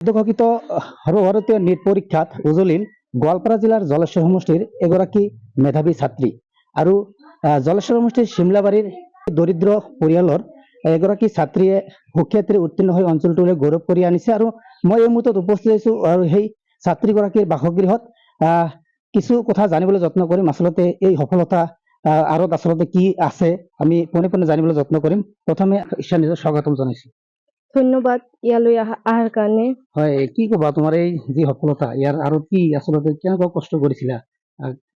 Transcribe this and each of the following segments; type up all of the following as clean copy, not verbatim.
সদ্যঘোষিত সৰ্বভাৰতীয় নিট পৰীক্ষাত উজলিল গোৱালপাৰা জিলাৰ জলেশ্বৰ সমষ্টিৰ এগৰাকী মেধাৱী ছাত্ৰী আৰু জলেশ্বৰ সমষ্টিৰ শিমলাবাৰীৰ দৰিদ্ৰ পৰিয়ালৰ এগৰাকী ছাত্ৰীয়ে সুখ্যাতিৰে উত্তীৰ্ণ হৈ অঞ্চলটোলৈ গৌৰৱ কৰি আনিছে আৰু মই এই মুহূৰ্তত উপস্থিত আছো আৰু সেই ছাত্ৰীগৰাকীৰ বাসগৃহত কিছু কথা জানিবলৈ যত্ন কৰিম। আচলতে এই সফলতা আঁৰত আচলতে কি আছে আমি পোনে পোনে জানিবলৈ যত্ন কৰিম। প্ৰথমে ঈশা নিজৰ স্বাগতম জনাইছো। ধন্যবাদ ইয়ালৈ অহাৰ কাৰণে। হয়, কি কবা তোমাৰ এই যি সফলতা ইয়াৰ আৰু কি আচলতে কেনেকুৱা কষ্ট কৰিছিলা,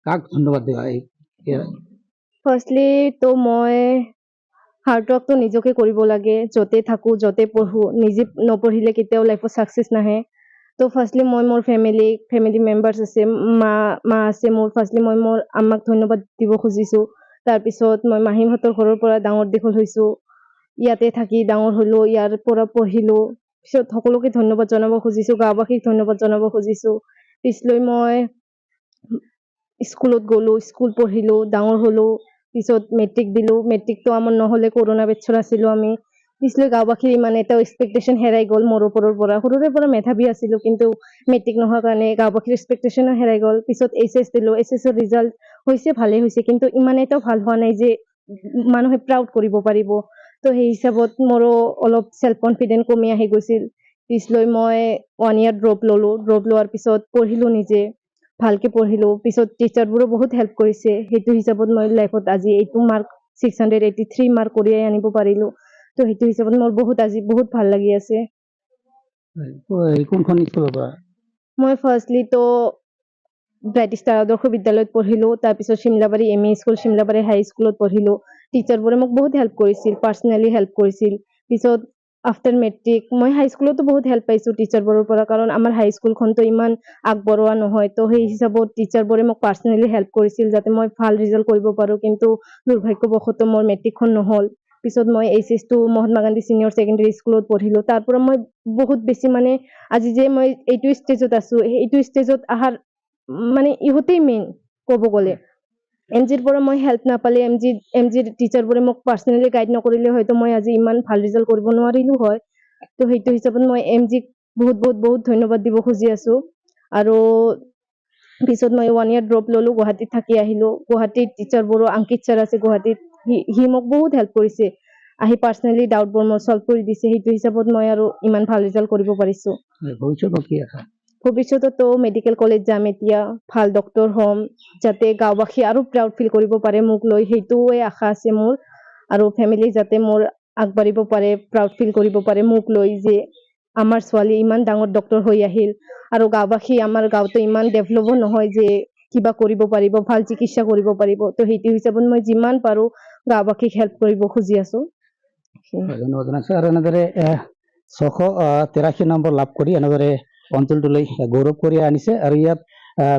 কাক ধন্যবাদ দিবা? ফাৰ্ষ্টলি তো মই হাৰ্ড ৱৰ্কটো নিজকে কৰিব লাগে, য'তে থাকো য'তে পঢ়ো। নিজে নপঢ়িলে কেতিয়াও লাইফত ছাকচেছ নাহে। তো ফাৰ্ষ্টলি মই মোৰ ফেমিলি মেম্বাৰ্ছ আছে, মা আছে মোৰ। ফাৰ্ষ্টলি মই মোৰ আম্মাক ধন্যবাদ দিব খুজিছো। তাৰপিছত মই মাহীহঁতৰ ঘৰৰ পৰা ডাঙৰ দীঘল হৈছো, ইয়াতে থাকি ডাঙৰ হলো, ইয়াৰ পৰা পঢ়িলো। পিছত সকলোকে ধন্যবাদ জনাব খুজিছো, গাঁওবাসীক ধন্যবাদ জনাব খুজিছো। পিছলৈ মই স্কুলত গ'লো, স্কুল পঢ়িলো, ডাঙৰ হলো। পিছত মেট্ৰিক দিলো। মেট্ৰিকটো আমাৰ নহ'লে কৰোণা বেটছৰ আছিলো আমি। পিছলৈ গাঁওবাসীৰ ইমান এটা এক্সপেক্টেশ্যন হেৰাই গ'ল মোৰ ওপৰৰ পৰা। সৰুৰে পৰা মেধাৱী আছিলো, কিন্তু মেট্ৰিক নোহোৱাৰ কাৰণে গাঁওবাসীৰ এক্সপেক্টেশ্যনো হেৰাই গ'ল। পিছত এইচ দিলো, এইচৰ ৰিজাল্ট হৈছে, ভালেই হৈছে, কিন্তু ইমান এটাও ভাল হোৱা নাই যে মানুহে প্ৰাউড কৰিব পাৰিব। তো সেই হিচাপত মোৰো অলপ চেল্ফ কনফিডেন্ট কমি আহি গৈছিল। পিছলৈ মই 1 year ড্ৰপ ললো। ড্ৰপ লোৱাৰ পিছত পঢ়িলো, নিজে ভালকে পঢ়িলো। পিছত টিচাৰবোৰো বহুত হেল্প কৰিছে। সেইটো হিচাপত মই লাইফত আজি এইটো মাৰ্ক 683 মাৰ্ক কঢ়িয়াই আনিব পাৰিলো। তো সেইটো হিচাপত মোৰ আজি বহুত ভাল লাগি আছে। কোনখন স্কুলৰ পৰা? মই ফাৰ্ষ্টলি তো ব্ৰাইট ষ্টাৰ আদৰ্শ বিদ্যালয়ত পঢ়িলো। তাৰপিছত শিমলাবাৰী ME স্কুল, শিমলাবাৰী হাই স্কুলত পঢ়িলো। টিচাৰবোৰে মোক বহুত হেল্প কৰিছিল, পাৰ্চনেলি হেল্প কৰিছিল। পিছত আফটাৰ মেট্ৰিক মই হাই স্কুলতো বহুত হেল্প পাইছো টিচাৰবোৰৰ পৰা, কাৰণ আমাৰ হাই স্কুলখনতো ইমান আগবঢ়োৱা নহয়। তো সেই হিচাপত টিচাৰবোৰে মোক পাৰ্চনেলি হেল্প কৰিছিল যাতে মই ভাল ৰিজাল্ট কৰিব পাৰো। কিন্তু দুৰ্ভাগ্যবশতঃ মোৰ মেট্ৰিকখন নহ'ল। পিছত মই HS2 Mahatma Gandhi senior secondary স্কুলত পঢ়িলো। তাৰ পৰা মই বহুত বেছি আজি যে মই এইটো ষ্টেজত আছো, এইটো ষ্টেজত অহাৰ ইহঁতেই মেইন ক'ব গ'লে। MGৰ পৰা মই হেল্প নাপালে, MGৰ টিচাৰবোৰে মোক পাৰ্চনেলি গাইড নকৰিলে হয়তো মই আজি ইমান ভাল ৰিজাল্ট কৰিব নোৱাৰিলো হয়। তো সেইটো হিচাপত মই MGক বহুত বহুত বহুত ধন্যবাদ দিব খুজি আছো। আৰু পিছত মই 1 year ড্ৰপ ললো, গুৱাহাটীত থাকি আহিলো। গুৱাহাটীত টিচাৰবোৰো, অংকিত ছাৰ আছে গুৱাহাটীত, সি মোক বহুত হেল্প কৰিছে। আহি পাৰ্চনেলি ডাউটবোৰ মোৰ চল্ভ কৰি দিছে। সেইটো হিচাপত মই আৰু ইমান ভাল ৰিজাল্ট কৰিব পাৰিছো। ভৱিষ্যততো মেডিকেল কলেজ যাম, এতিয়া ভাল ডক্তৰ হ'ম, যাতে গাঁওবাসী আৰু প্ৰাউড ফিল কৰিব পাৰে মোক লৈ। সেইটোৱে আশা আছে মোৰ। আৰু ফেমিলি যাতে মোৰ আগবাঢ়িব পাৰে, প্ৰাউড ফিল কৰিব পাৰে মোক লৈ, যে আমাৰ ছোৱালী ইমান ডাঙৰ ডক্তৰ হৈ আহিল। আৰু গাঁওবাসী, আমাৰ গাঁৱতো ইমান ডেভেলপো নহয় যে কিবা কৰিব পাৰিব, ভাল চিকিৎসা কৰিব পাৰিব। তো সেইটো হিচাপত মই যিমান পাৰো গাঁওবাসীক হেল্প কৰিব খুজি আছো। ধন্যবাদ জনাইছো। আৰু এনেদৰে 683 নম্বৰ লাভ কৰি এনেদৰে অঞ্চলটোলৈ গৌৰৱ কৰি আনিছে। আৰু ইয়াত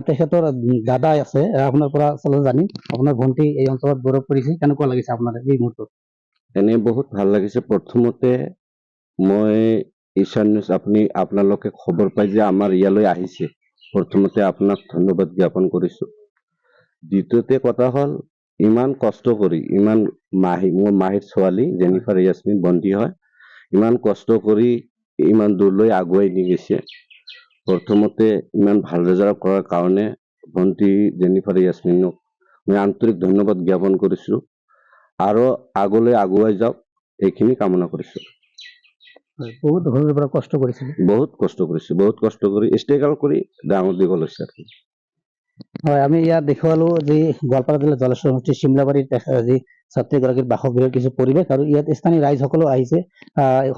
তেখেতৰ দাদা আছে, আপোনাৰ পৰা জানিম আপোনাৰ ভণ্টি এই অঞ্চলত গৌৰৱ কৰিছে, কেনেকুৱা লাগিছে আপোনাৰ এই মুহূৰ্তত? এনে বহুত ভাল লাগিছে। প্ৰথমতে মই ঈশান নিউজ আপোনালোকে খবৰ পাই যে আমাৰ ইয়ালৈ আহিছে, প্ৰথমতে আপোনাক ধন্যবাদ জ্ঞাপন কৰিছো। দ্বিতীয়তে কথা হ'ল, ইমান কষ্ট কৰি, মোৰ মাহীৰ ছোৱালী জেনিফাৰ ইয়াছমিন ভণ্টি হয়, ইমান কষ্ট কৰি ইমান দূৰলৈ আগুৱাই নি গৈছে। প্ৰথমতে ইমান ভাল ৰিজাল্ট কৰাৰ কাৰণে ভণ্টি জেনিফাৰ ইয়াছমিনক মই আন্তৰিক ধন্যবাদ জ্ঞাপন কৰিছো। আৰু আগলৈ আগুৱাই যাওক, এইখিনি কামনা কৰিছো। বহুত সৰুৰে পৰা কষ্ট কৰিছিল। বহুত কষ্ট কৰি ষ্ট্ৰাগল কৰি ডাঙৰ দীঘল হৈছে। হয়, আমি ইয়াত দেখুৱালো যে গোৱালপাৰা জিলাৰ জলেশ্বৰ সমষ্টিৰ শিমলাবাৰীত যি ছাত্ৰীগৰাকীৰ বাসগৃহৰ কিছু পৰিৱেশ, আৰু ইয়াত স্থানীয় ৰাইজসকলেও আহিছে,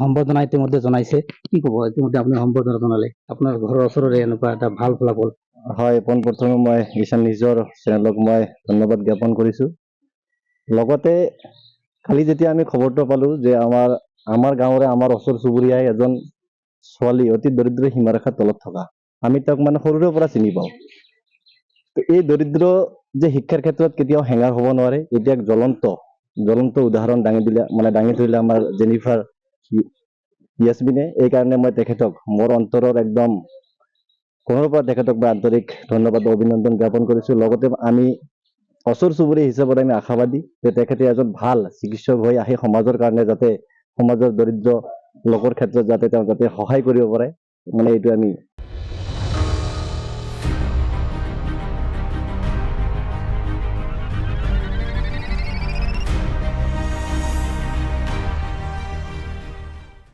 সম্বৰ্ধনা ইতিমধ্যে জনাইছে। কি ক'ব? ইতিমধ্যে আপুনি সম্বৰ্ধনা জনালে, আপোনাৰ ঘৰৰ ওচৰৰে এনেকুৱা এটা ভাল ফলাফল। হয়, পোনপ্ৰথমে মই ঈশান নিজৰ চেনেলক মই ধন্যবাদ জ্ঞাপন কৰিছো। লগতে কালি যেতিয়া আমি খবৰটো পালো যে আমাৰ গাঁৱৰে, আমাৰ ওচৰ চুবুৰীয়াই এজন ছোৱালী অতি দৰিদ্ৰ সীমাৰেখাৰ তলত থকা, আমি তেওঁক সৰুৰে পৰা চিনি পাওঁ। এই দৰিদ্ৰ যে শিক্ষাৰ ক্ষেত্ৰত কেতিয়াও হেঙাৰ হ'ব নোৱাৰে, এতিয়া এক জ্বলন্ত উদাহৰণ দাঙি ধৰিলে আমাৰ জেনিফাৰ ইয়াছমিনে। এইকাৰণে মই তেখেতক মোৰ অন্তৰৰ একদম কোণৰ পৰা তেখেতক মই আন্তৰিক ধন্যবাদ অভিনন্দন জ্ঞাপন কৰিছো। লগতে আমি ওচৰ চুবুৰীয়া হিচাপত আমি আশাবাদী যে তেখেতে এজন ভাল চিকিৎসক হৈ আহি সমাজৰ কাৰণে, যাতে সমাজৰ দৰিদ্ৰ লোকৰ ক্ষেত্ৰত যাতে তেওঁ সহায় কৰিব পাৰে, মানে এইটো আমি